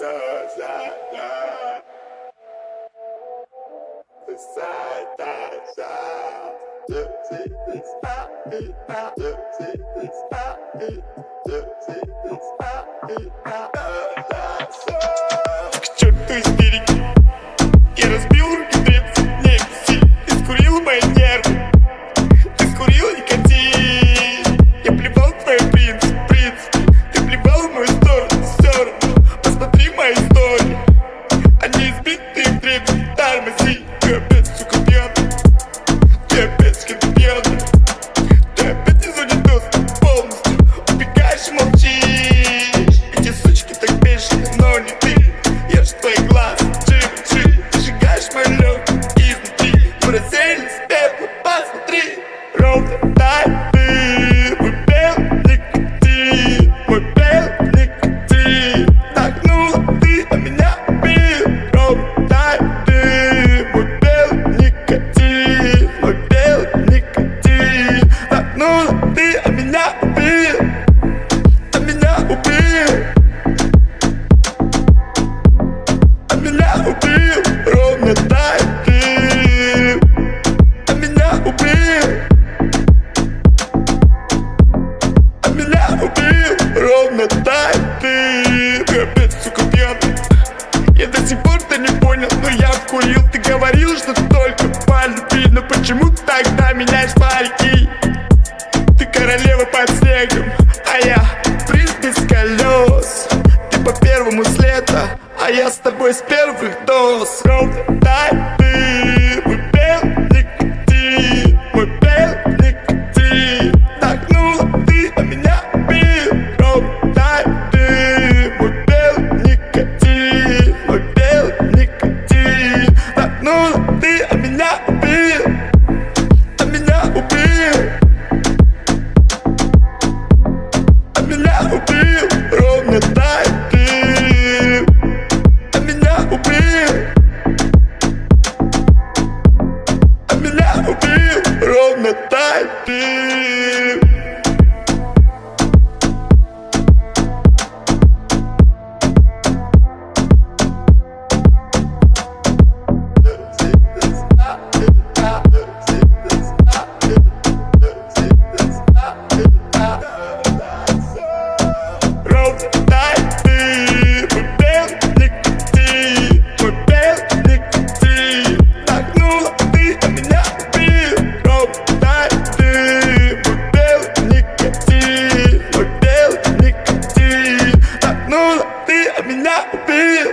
К черту истерики, я разбил руки древки, не беси. Ты скурил мои нервы, ты скурил никотин. Я плевал в твой принцип, ты плевал в мою сторону, все равно. Посмотри мои истории, они избитые в древних, тормози. Ты опять, сука, пьяный, ты опять с кем-то пьяный. Ты опять не зоне доступ полностью, убегаешь и молчишь. Эти сучки так бешены, но не ты. Я ж твой глаз, джи-джи, ты сжигаешь мой лёг изнутри. Мы разделись пеплом, посмотри. Ровно так ты, мой белый никотин, мой белый никотин. Так, ну ты, а меня убил. Ровно так ты, мой белый никотин, мой белый никотин. Так, ну ты, а меня убил, а меня убил. Меня убил, ровно так ты, а меня убил, а меня убил, ровно так ты. Ты опять, сука, пьяный, я до сих пор-то не понял, но я вкурил. Ты говорил, что только по любви, но почему тогда меняешь парики? Ты королева под снегом, а я принц без колес. Ты по первому с лета, а я с тобой с первых доз. Ровно так ты, мой белый никотин, мой белый никотин. Так, ну ты, а меня убил. Ровно так ты, мой белый никотин, мой белый никотин. Так, ну ты, а меня убил, а меня убил, а меня убил. Ровно так ты, а меня убил, а меня убил. Ровно так ты. Ровно так ты, мой белый никотин, мой белый никотин. Так, ну ты, а меня убил. Ровно так ты, мой белый никотин, мой белый никотин. Так, ну ты, а меня убил.